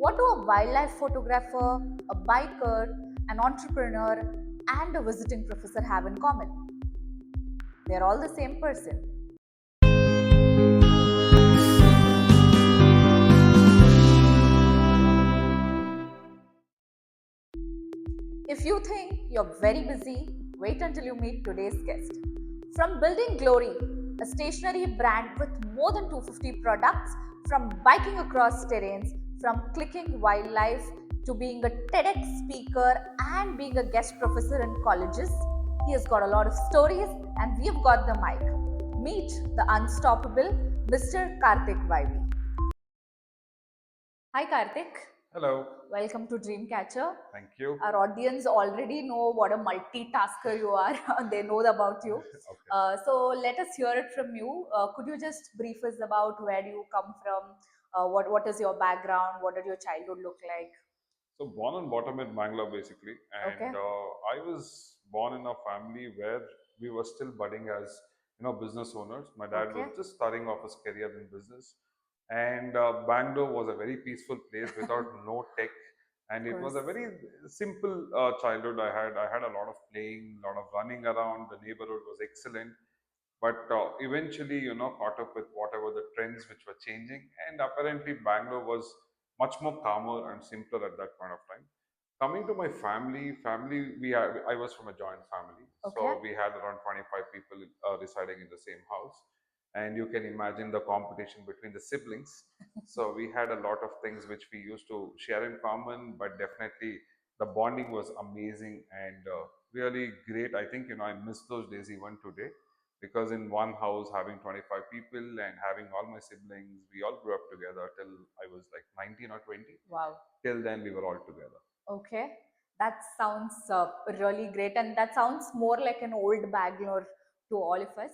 What do a wildlife photographer, a biker, an entrepreneur, and a visiting professor have in common? They're all the same person. If you think you're very busy, wait until you meet today's guest. From building Glory, a stationery brand with more than 250 products, from biking across terrains, from clicking wildlife to being a TEDx speaker and being a guest professor in colleges, he has got a lot of stories and we've got the mic. Meet the unstoppable Mr. Karthik Y V. Hi Karthik. Hello. Welcome to Dreamcatcher. Thank you. Our audience already know what a multitasker you are. They know about you. Okay. So let us hear it from you. Could you just brief us about where do you come from? What is your background? What did your childhood look like? So born and bottom in Bangalore basically, Okay. and I was born in a family where we were still budding as business owners. My dad was Okay. just starting off his career in business, and Bangalore was a very peaceful place without no tech, and Of it was course. a very simple childhood I had. I had a lot of playing, a lot of running around. The neighborhood was excellent. But eventually, caught up with whatever the trends which were changing, and apparently Bangalore was much more calmer and simpler at that point of time. Coming to my family, I was from a joint family, Okay. so we had around 25 people residing in the same house, and you can imagine the competition between the siblings. So we had a lot of things which we used to share in common, but definitely the bonding was amazing and really great. I think I miss those days even today, because in one house having 25 people and having all my siblings, we all grew up together till I was like 19 or 20. Wow. Till then we were all together. Okay. That sounds really great, and that sounds more like an old Bangalore to all of us.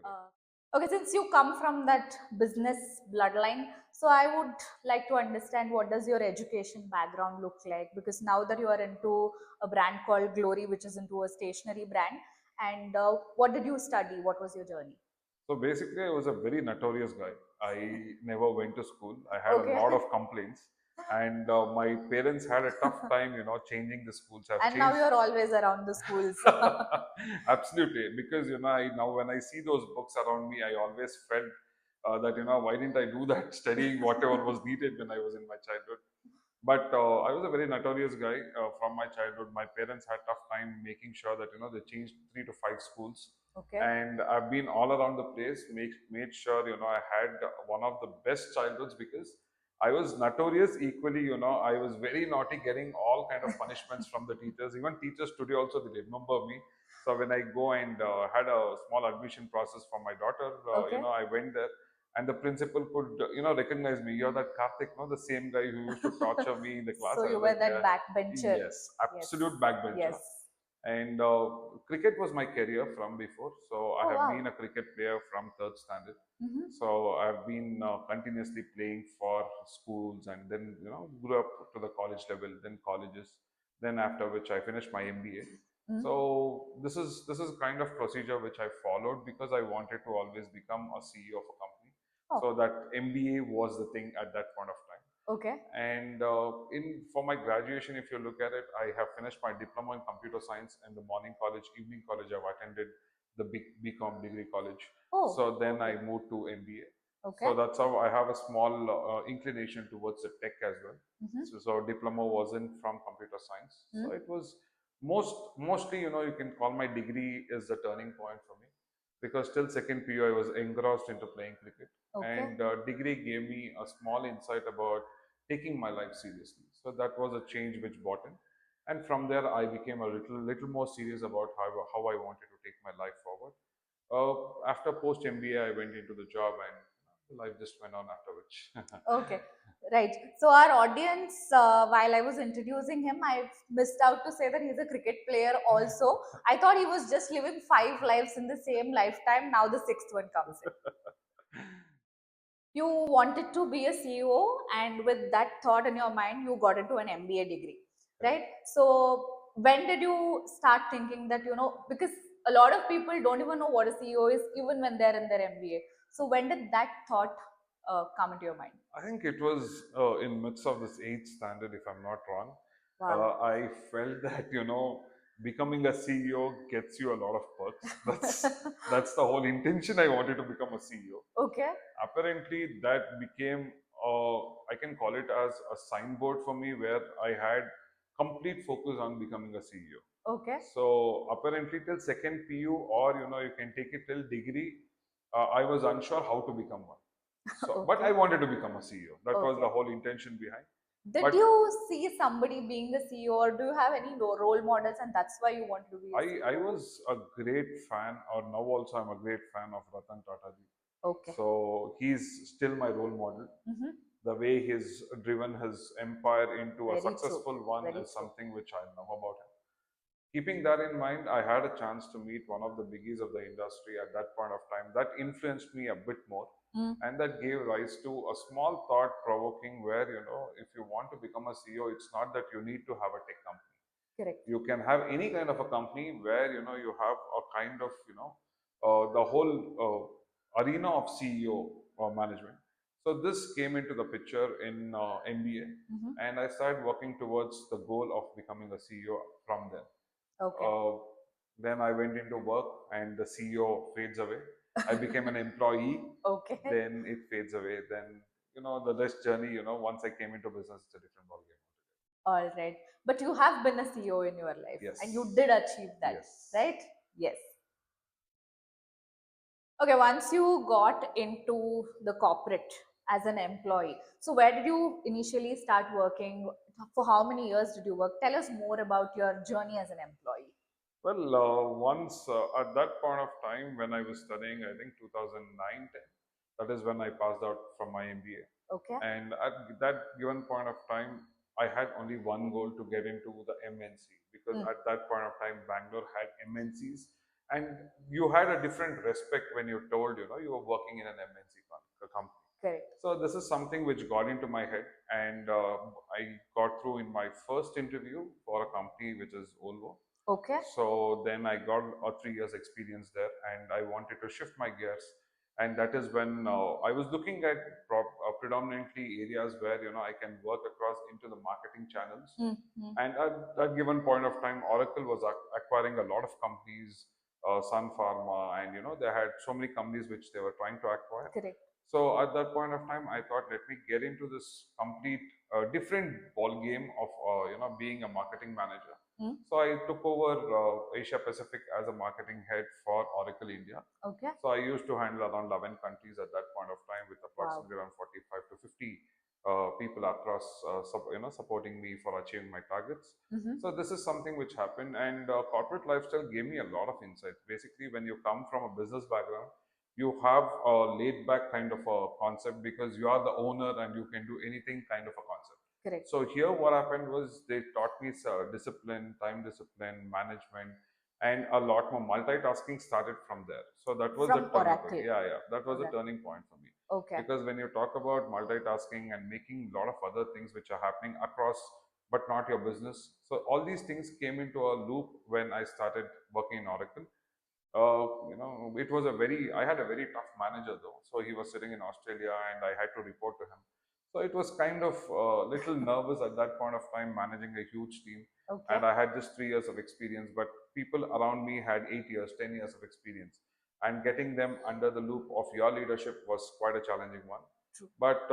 Correct. Okay, since you come from that business bloodline, so I would like to understand what does your education background look like? Because now that you are into a brand called Glory, which is into a stationery brand, and what did you study? What was your journey? So basically, I was a very notorious guy. I never went to school. I had a Okay. lot of complaints, and my parents had a tough time, changing the schools. Have And now changed. you're always around the schools. Absolutely, because now when I see those books around me, I always felt that why didn't I do that studying whatever was needed when I was in my childhood. But I was a very notorious guy from my childhood. My parents had tough time making sure that they changed 3 to 5 schools, Okay. and I've been all around the place. Made sure I had one of the best childhoods, because I was notorious equally. I was very naughty, getting all kind of punishments from the teachers. Even teachers today also they remember me. So when I go and had a small admission process for my daughter, Okay. I went there, and the principal could recognize me. You're that Karthik, no, the same guy who used to torture me in the class. So I you was were like, that yeah, backbencher. yes, Yes. absolute backbencher. Yes. And cricket was my career from before. So I Oh have been wow. a cricket player from third standard. Mm-hmm. So I've been continuously playing for schools, and then grew up to the college level, then colleges, then after which I finished my MBA. Mm-hmm. So this is kind of procedure which I followed, because I wanted to always become a CEO of a company. Oh, So that MBA was the thing at that point of time. okay. And in for my graduation, if you look at it, I have finished my diploma in computer science in the morning college, evening college. I've attended the BCom degree college. Oh, So then I okay. moved to MBA. Okay. So that's how I have a small inclination towards the tech as well. Mm-hmm. So diploma wasn't from computer science. So it was mostly, you can call my degree is the turning point for me, because till second PU I was engrossed into playing cricket, Okay. and degree gave me a small insight about taking my life seriously. So that was a change which brought in, and from there I became a little more serious about how I wanted to take my life forward. After post MBA, I went into the job, and life just went on after which. Okay. Right. So our audience, while I was introducing him, I missed out to say that he's a cricket player also. I thought he was just living 5 lives in the same lifetime. Now the sixth one comes in. You wanted to be a CEO, and with that thought in your mind, you got into an MBA degree, right? So, when did you start thinking that, because a lot of people don't even know what a CEO is, even when they're in their MBA. So, when did that thought come into your mind? I think it was in midst of this eighth standard, if I'm not wrong. Wow. I felt that becoming a CEO gets you a lot of perks. That's the whole intention. I wanted to become a CEO. Okay. Apparently, that became I can call it as a signboard for me where I had complete focus on becoming a CEO. Okay. So apparently till second PU, or you can take it till degree, I was unsure how to become one. So, but I Okay. wanted to become a CEO. That was Okay. the whole intention behind. Did But you see somebody being the CEO, or do you have any role models, and that's why you want to be a I CEO? was a great fan, or now also I'm a great fan of Ratan Tata ji. Okay. So he's still my role model. Mm-hmm. The way he's driven his empire into a Very true. successful one Very is true. something which I love about him. Keeping that in mind, I had a chance to meet one of the biggies of the industry at that point of time. That influenced me a bit more. Mm. And that gave rise to a small thought provoking where, if you want to become a CEO, it's not that you need to have a tech company. Correct. You can have any kind of a company where, you have a kind of, the whole arena of CEO or management. So this came into the picture in MBA, Mm-hmm. and I started working towards the goal of becoming a CEO from there. Okay. Then I went into work and the CEO fades away. I became an employee. Okay. Then it fades away. Then, the rest journey, once I came into business, it's a different ballgame. All right. But you have been a CEO in your life, Yes. and you did achieve that, Yes. right? Yes. Okay, once you got into the corporate as an employee, so where did you initially start working? For how many years did you work? Tell us more about your journey as an employee. Well, once at that point of time when I was studying, I think 2009, 10, that is when I passed out from my MBA. Okay. And at that given point of time, I had only one goal to get into the MNC, because at that point of time, Bangalore had MNCs, and you had a different respect when you told, you were working in an MNC company. Correct. So this is something which got into my head, and I got through in my first interview for a company which is Volvo. Okay. So then I got a 3 years experience there, and I wanted to shift my gears. And that is when I was looking at predominantly areas where I can work across into the marketing channels. Mm-hmm. And at that given point of time, Oracle was acquiring a lot of companies, Sun Pharma, and they had so many companies which they were trying to acquire. Correct. So at that point of time, I thought, let me get into this complete different ball game of being a marketing manager. So I took over Asia Pacific as a marketing head for Oracle India. Okay. So I used to handle around 11 countries at that point of time, with approximately around 45 to 50 people across, supporting me for achieving my targets. So this is something which happened, and corporate lifestyle gave me a lot of insights. Basically, when you come from a business background, you have a laid back kind of a concept, because you are the owner and you can do anything kind of a concept. Correct. So here what happened was they taught me discipline, time discipline, management, and a lot more multitasking started from there. So that was From the turning Oracle. point. Yeah, that was the Okay. turning point for me. Okay. Because when you talk about multitasking and making a lot of other things which are happening across, but not your business, so all these things came into a loop when I started working in Oracle. It was I had a very tough manager though. So he was sitting in Australia and I had to report to him. So it was kind of little nervous at that point of time, managing a huge team. Okay. And I had just 3 years of experience, but people around me had 8 years, 10 years of experience. And getting them under the loop of your leadership was quite a challenging one. True. But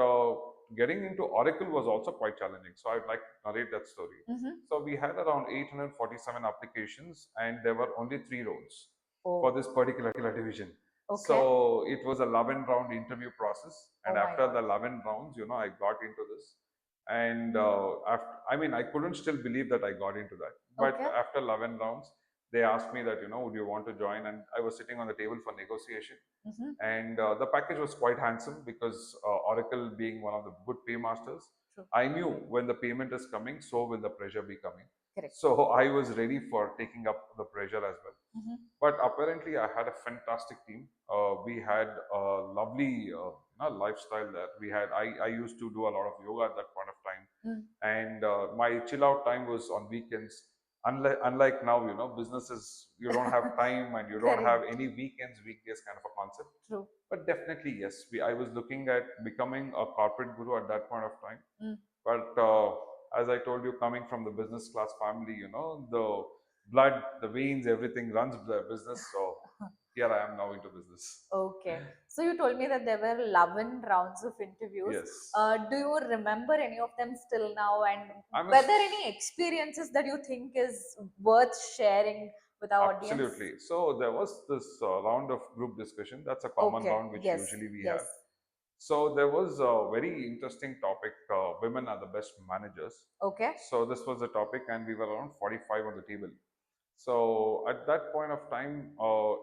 getting into Oracle was also quite challenging. So I'd like to narrate that story. So we had around 847 applications, and there were only 3 roles for this particular division. Okay. So it was a 11-round interview process, and Oh my after God. the 11 rounds, I got into this. And I couldn't still believe that I got into that. But Okay. after 11 rounds, they asked me that, would you want to join? And I was sitting on the table for negotiation. And the package was quite handsome, because Oracle being one of the good paymasters, True. I knew when the payment is coming, so will the pressure be coming. Correct. So I was ready for taking up the pressure as well. But apparently, I had a fantastic team. We had a lovely lifestyle there. I used to do a lot of yoga at that point of time, and my chill out time was on weekends. Unlike now, businesses, you don't have time and you don't have any weekends, weekdays kind of a concept. True. But definitely, yes, I was looking at becoming a corporate guru at that point of time. But as I told you, coming from the business class family, the blood, the veins, everything runs the business. So here I am now into business. Okay. So you told me that there were 11 rounds of interviews. Yes. Do you remember any of them still now? And I were must there any experiences that you think is worth sharing with our audience? absolutely. So there was this round of group discussion. That's a common Okay. round which Yes. usually we Yes. have. So there was a very interesting topic. Women are the best managers. Okay. So this was the topic, and we were around 45 on the table. So at that point of time,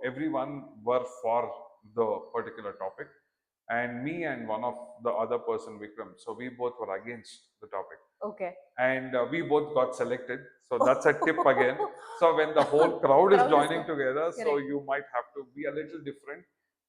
everyone were for the particular topic, and me and one of the other person, Vikram. So we both were against the topic. Okay. And we both got selected. So that's a tip again. So when the whole crowd is joining together, so you might have to be a little different.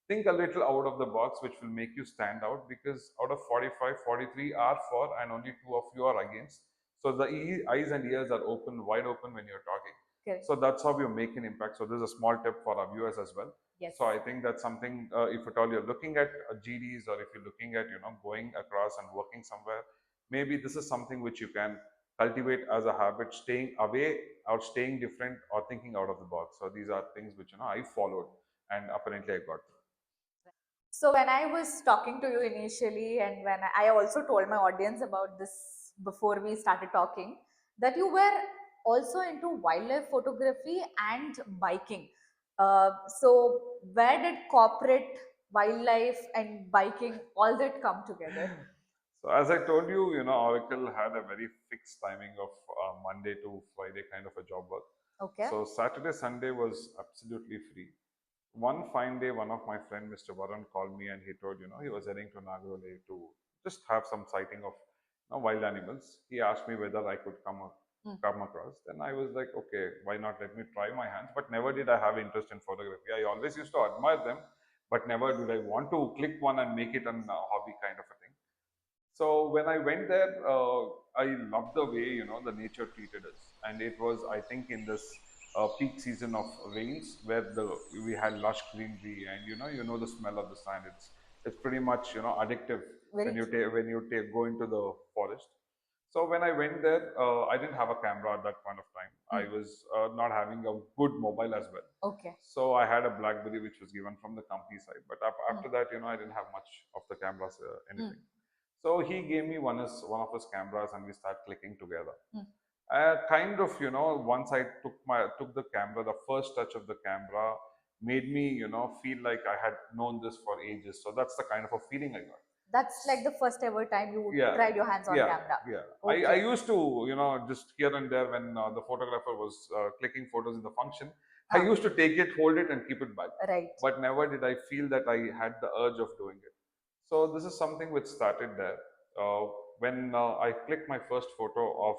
Think a little out of the box, which will make you stand out, because out of 45, 43 are for, and only two of you are against. So the eyes and ears are open, wide open when you're talking. Correct. So that's how you make an impact. So this is a small tip for our viewers as well. Yes. So I think that's something, if at all you're looking at GDs, or if you're looking at, going across and working somewhere, maybe this is something which you can cultivate as a habit, staying away or staying different or thinking out of the box. So these are things which, I followed, and apparently I got through. So when I was talking to you initially, and when I also told my audience about this before we started talking, that you were also into wildlife photography and biking. So where did corporate, wildlife, and biking all that come together? So as I told you, Oracle had a very fixed timing of Monday to Friday kind of a job work. Okay. So Saturday, Sunday was absolutely free. One fine day, one of my friend, Mr. Varun, called me and he told, he was heading to Nagarole to just have some sighting of wild animals. He asked me whether I could come across. Then I was like, okay, why not? Let me try my hands. But never did I have interest in photography. I always used to admire them, but never did I want to click one and make it a hobby kind of a thing. So when I went there, I loved the way the nature treated us, and it was, I think, in this peak season of rains where we had lush greenery, and the smell of the sand. It's pretty much addictive when you go into the forest. So when I went there, I didn't have a camera at that point of time. I was not having a good mobile as well. Okay. So I had a BlackBerry which was given from the company side, but after that, I didn't have much of the cameras, anything. So he gave me one of his cameras, and we start clicking together. Kind of, once I took the camera, the first touch of the camera made me, feel like I had known this for ages. So that's the kind of a feeling I got. That's like the first ever time you tried your hands on camera. Yeah. Okay. I used to, just here and there when the photographer was clicking photos in the function, I used to take it, hold it, and keep it back. Right. But never did I feel that I had the urge of doing it. So this is something which started there. When I clicked my first photo of,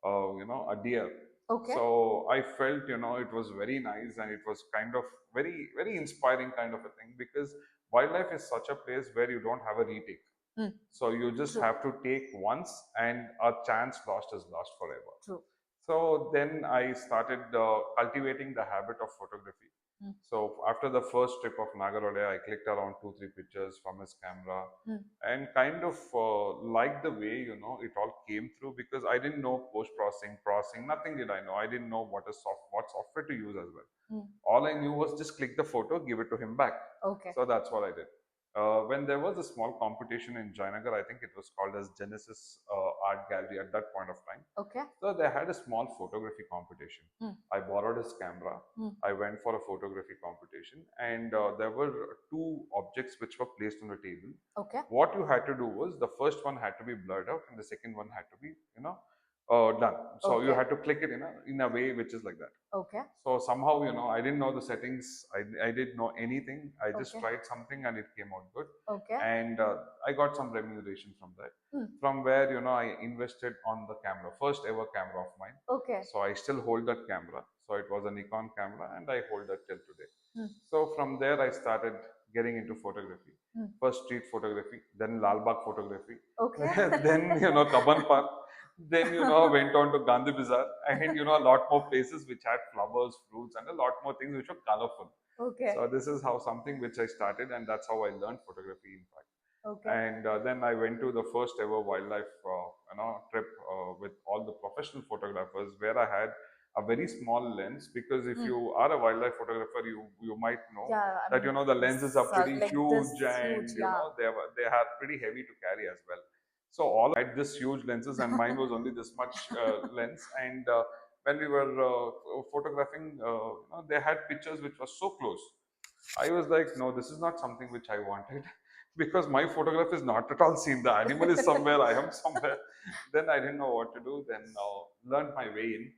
a deer. Okay. So I felt, it was very nice, and it was kind of very, very inspiring kind of a thing, because wildlife is such a place where you don't have a retake. So you just have to take once, and a chance lost is lost forever. True. So then I started cultivating the habit of photography. So after the first trip of Nagarole, I clicked around 2, 3 pictures from his camera, and kind of liked the way it all came through, because I didn't know post processing, nothing did I know. I didn't know what software to use as well. All I knew was just click the photo, give it to him back. Okay. So that's what I did. When there was a small competition in Jayanagar, I think it was called as Genesis Art Gallery at that point of time. Okay. So they had a small photography competition. I borrowed his camera. I went for a photography competition, and there were two objects which were placed on the table. Okay. What you had to do was, the first one had to be blurred out, and the second one had to be, done. So you had to click it in a way which is like that. Okay. So somehow, I didn't know the settings. I didn't know anything. I just tried something, and it came out good. Okay. And I got some remuneration from that. From where, I invested on the camera, first ever camera of mine. Okay. So I still hold that camera. So it was a Nikon camera, and I hold that till today. So from there, I started getting into photography. First street photography, then Lalbagh photography. Okay. Then, Kaban Park. Then, went on to Gandhi Bazaar, and, a lot more places which had flowers, fruits, and a lot more things which were colorful. Okay. So this is how something which I started, and that's how I learned photography, in fact. Okay. And then I went to the first ever wildlife trip with all the professional photographers, where I had a very small lens, because if Mm. you are a wildlife photographer, you might know Yeah, I that mean, the this lenses are pretty like this huge, huge, and yeah. they are pretty heavy to carry as well. So all had this huge lenses, and mine was only this much lens. And when we were photographing, they had pictures which were so close. I was like, no, this is not something which I wanted, because my photograph is not at all seen. The animal is somewhere, I am somewhere. Then I didn't know what to do. Then learned my way in.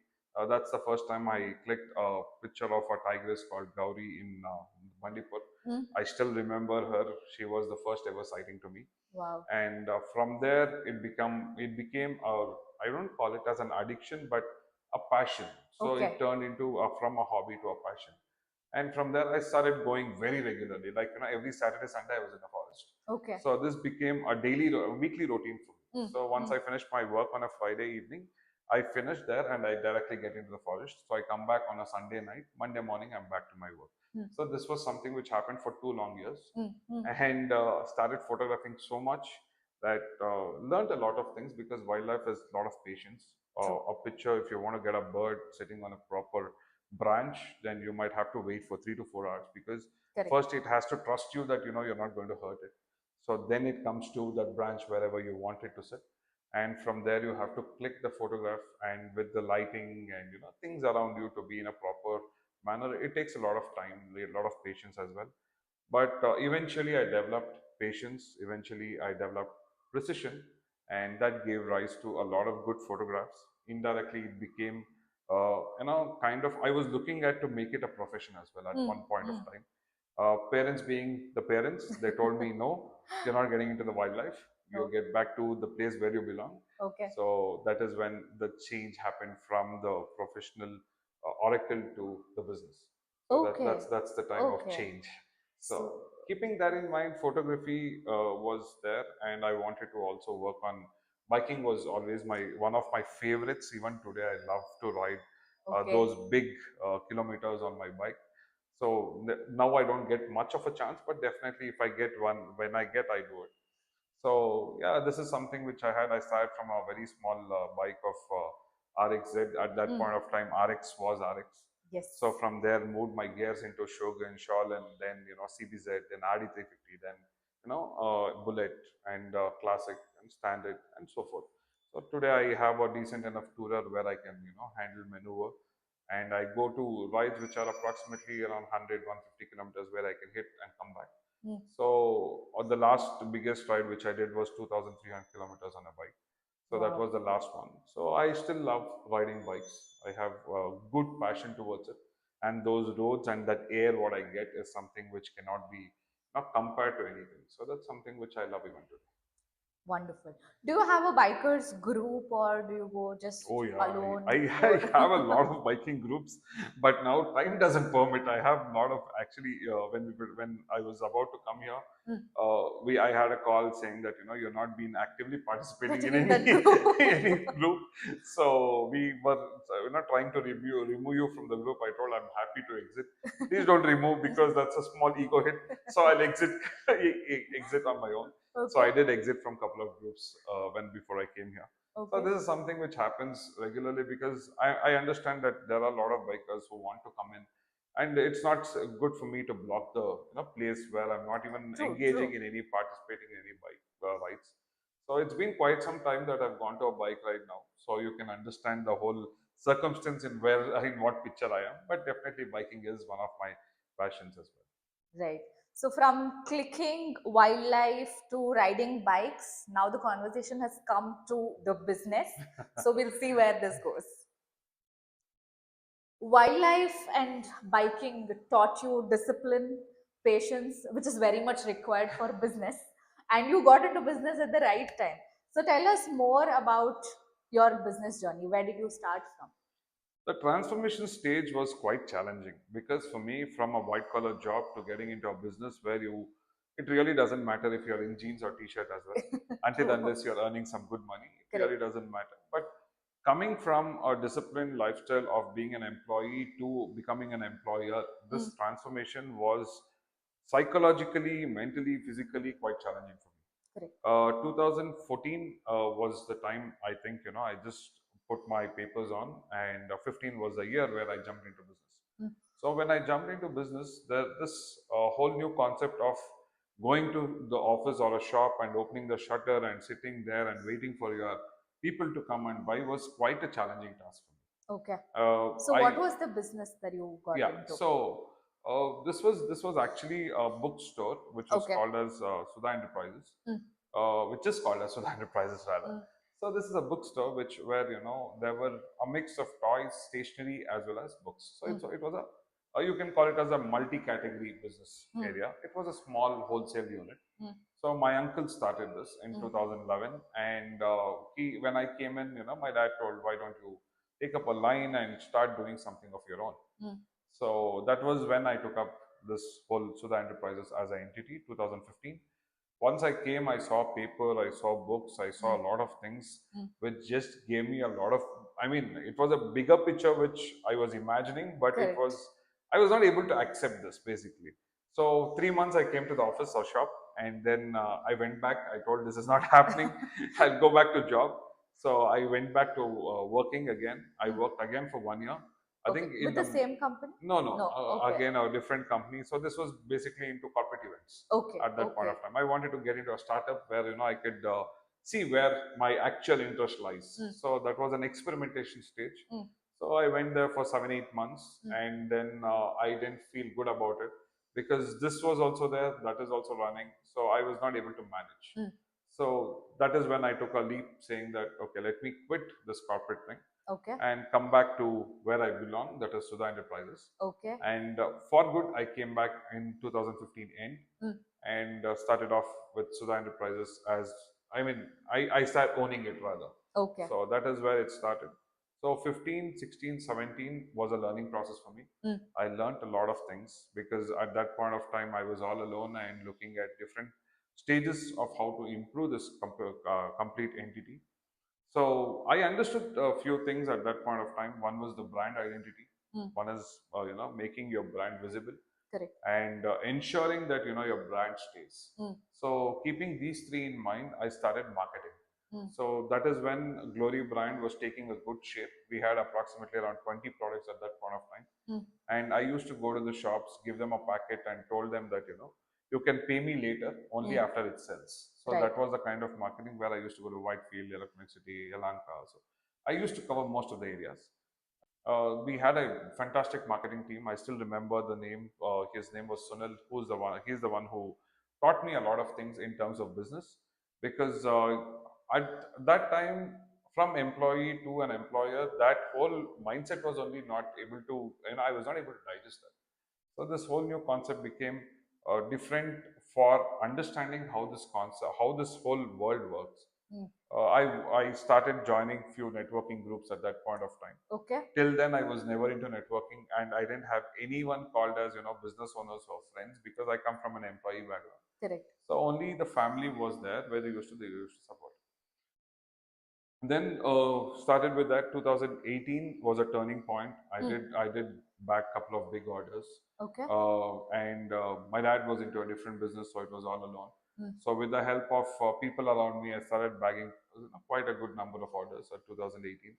That's the first time I clicked a picture of a tigress called Gauri in Bandipur. Mm. I still remember her. She was the first ever sighting to me. Wow. And from there, it became I don't call it as an addiction, but a passion. So it Okay. turned into from a hobby to a passion. And from there, I started going very regularly. Like, every Saturday, Sunday, I was in the forest. Okay. So this became a weekly routine for me. Mm. So once Mm. I finished my work on a Friday evening, I finish there and I directly get into the forest. So I come back on a Sunday night. Monday morning, I'm back to my work. Mm. So this was something which happened for 2 long years, Mm. Mm. and started photographing so much that learned a lot of things, because wildlife is a lot of patience. True. A picture, if you want to get a bird sitting on a proper branch, then you might have to wait for 3 to 4 hours, because Correct. first it has to trust you that you're not going to hurt it. So then it comes to that branch wherever you want it to sit, and from there you have to click the photograph, and with the lighting and things around you to be in a proper manner, it takes a lot of time, a lot of patience as well. But eventually, I developed patience. Eventually, I developed precision, and that gave rise to a lot of good photographs. Indirectly, it became, kind of, I was looking at to make it a profession as well at Mm. one point of Mm. time. Parents being the parents, they told me, no, you're not getting into the wildlife. You Okay. get back to the place where you belong. Okay. So that is when the change happened from the professional oracle to the business. So Okay. that's the time of Okay. change. So So, keeping that in mind, photography was there, and I wanted to also work on biking. Was always my one of my favorites. Even today, I love to ride okay. those big kilometers on my bike. So now I don't get much of a chance, but definitely if I get one, when I get, I do it. So yeah, this is something which I had. I started from a very small bike of RXZ. At that Mm. point of time, RX was RX. Yes. So from there, moved my gears into Shogun, Shawl, and then CBZ, then RD350, then Bullet and Classic and Standard and so forth. So today I have a decent enough tourer where I can handle maneuver, and I go to rides which are approximately around 100, 150 kilometers, where I can hit and come back. Mm. So the last biggest ride which I did was 2,300 kilometers on a bike. So that Wow. was the last one. So I still love riding bikes. I have a good passion towards it, and those roads and that air what I get is something which cannot be not compared to anything. So that's something which I love even today. Wonderful. Do you have a bikers group or do you go just Oh yeah, alone I or have a lot of biking groups, but now time doesn't permit. I have a lot of actually when I was about to come here, Mm. we I had a call saying that you're not been actively participating in Sitting in any that group? any group. So we were trying to remove you from the group. I told I'm happy to exit. Please don't remove, because that's a small ego hit. So I'll exit exit on my own. So Okay. I did exit from a couple of groups when before I came here. So Okay. this is something which happens regularly, because I understand that there are a lot of bikers who want to come in, and it's not good for me to block the place where I'm not even True, engaging true. in any participating in any bike rides. So it's been quite some time that I've gone to a bike ride now, so you can understand the whole circumstance in where in what picture I am. But definitely biking is one of my passions as well. Right. So from clicking wildlife to riding bikes, now the conversation has come to the business. So we'll see where this goes. Wildlife and biking taught you discipline, patience, which is very much required for business. And you got into business at the right time. So tell us more about your business journey. Where did you start from? The transformation stage was quite challenging, because for me, from a white collar job to getting into a business where it really doesn't matter if you're in jeans or t-shirt as well, until True. unless you're earning some good money, it really Correct. doesn't matter. But coming from a disciplined lifestyle of being an employee to becoming an employer, this transformation was psychologically, mentally, physically quite challenging for me. Correct. 2014 was the time, I think, I just put my papers on, and 15 was the year where I jumped into business. So when I jumped into business, this whole new concept of going to the office or a shop and opening the shutter and sitting there and waiting for your people to come and buy was quite a challenging task for me. Okay. So I what was the business that you got yeah. into? So this was actually a bookstore which was Okay. called as Sudha Enterprises, which is called as Sudha Enterprises rather. So this is a bookstore which where there were a mix of toys, stationery as well as books. So it was you can call it as a multi-category business area. It was a small wholesale unit. So my uncle started this in 2011, and when I came in, my dad told, "Why don't you take up a line and start doing something of your own?" So that was when I took up this whole Sudha Enterprises as an entity, 2015. Once I came, I saw paper, I saw books, I saw a lot of things which just gave me a lot of. I mean, it was a bigger picture which I was imagining, but Correct. I was not able to accept this basically. So 3 months I came to the office or shop, and then I went back. I told this is not happening. I'll go back to job. So I went back to working again. I worked again for 1 year. I Okay. think With the same company? no, No. Okay. again a different company. So this was basically into corporate events Okay. at that point Okay. of time. I wanted to get into a startup where I could see where my actual interest lies. So that was an experimentation stage. So I went there for 7-8 months, and then I didn't feel good about it because this was also there, that is also running. So I was not able to manage. So that is when I took a leap, saying that okay, let me quit this corporate thing Okay. and come back to where I belong, that is Sudha Enterprises. Okay. And for good, I came back in 2015 end and started off with Sudha Enterprises as, I mean, I started owning it rather. Okay. So that is where it started. So 15, 16, 17 was a learning process for me. I learned a lot of things because at that point of time I was all alone and looking at different stages of how to improve this complete entity. So I understood a few things at that point of time. One was the brand identity. One is making your brand visible. Correct. And ensuring that your brand stays. So keeping these three in mind, I started marketing. So that is when Glory brand was taking a good shape. We had approximately around 20 products at that point of time. And I used to go to the shops, give them a packet, and told them that you can pay me later only after it sells. So Right. that was the kind of marketing where I used to go to Whitefield, Electronic City, Yelahanka. So I used to cover most of the areas. We had a fantastic marketing team. I still remember the name. His name was Sunil, who's the one. He's the one who taught me a lot of things in terms of business. Because at that time, from employee to an employer, that whole mindset was only not able to. I was not able to digest that. So this whole new concept became different for understanding how this concept, how this whole world works. I started joining few networking groups at that point of time. Okay. Till then, I was never into networking, and I didn't have anyone called as business owners or friends because I come from an employee background. Correct. So only the family was there where they used to support. Then started with that. 2018 was a turning point. I did back couple of big orders. Okay. And my dad was into a different business, so it was all alone. So with the help of people around me, I started bagging quite a good number of orders at 2018.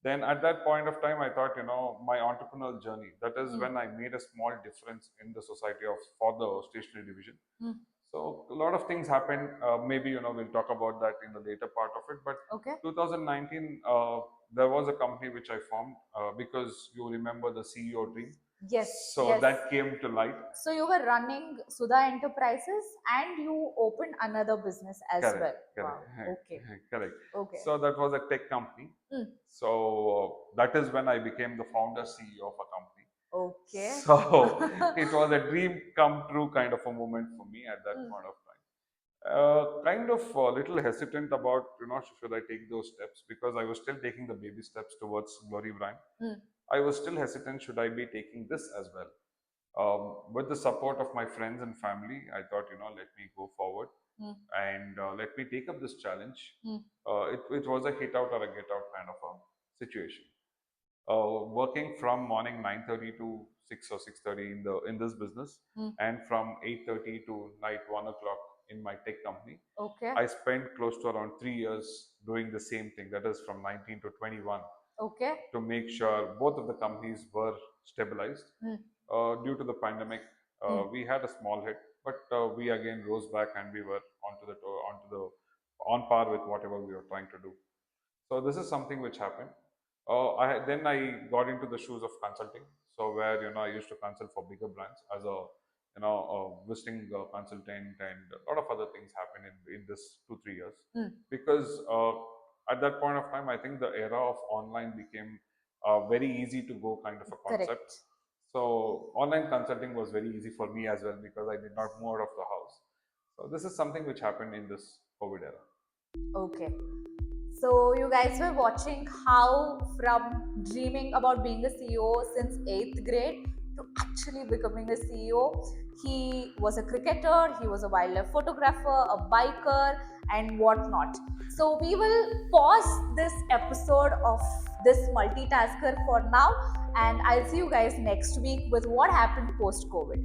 Then at that point of time, I thought, my entrepreneurial journey. That is when I made a small difference in the society of for the stationery division. So a lot of things happened. Maybe we'll talk about that in the later part of it. But Okay. 2019, there was a company which I formed because you remember the CEO dream. Yes. So yes. that came to light. So you were running Sudha Enterprises and you opened another business as Correct. well. Correct. Wow. Okay. Correct. Okay. So that was a tech company. So that is when I became the founder CEO of a company. Okay. So it was a dream come true kind of a moment for me at that point of time. Kind of a little hesitant about should I take those steps because I was still taking the baby steps towards Glory brand. I was still hesitant, should I be taking this as well? With the support of my friends and family, I thought let me go forward and let me take up this challenge. It was a hit out or a get out kind of a situation. Working from morning 9:30 to 6 or 6:30 in this business, and from 8:30 to night 1 o'clock in my tech company. Okay. I spent close to around 3 years doing the same thing. That is from 19 to 21, Okay. to make sure both of the companies were stabilized. Due to the pandemic, we had a small hit, but we again rose back and we were onto the on par with whatever we were trying to do. So this is something which happened. Then I got into the shoes of consulting. So where I used to consult for bigger brands as a a visiting consultant, and a lot of other things happened in this 2 3 years. Because at that point of time, I think the era of online became very easy to go kind of a concept. Correct. So online consulting was very easy for me as well because I did not move out of the house. So this is something which happened in this COVID era. Okay. So you guys were watching how from dreaming about being a CEO since 8th grade to actually becoming a CEO. He was a cricketer, he was a wildlife photographer, a biker, and whatnot. So we will pause this episode of this multitasker for now, and I'll see you guys next week with what happened post COVID.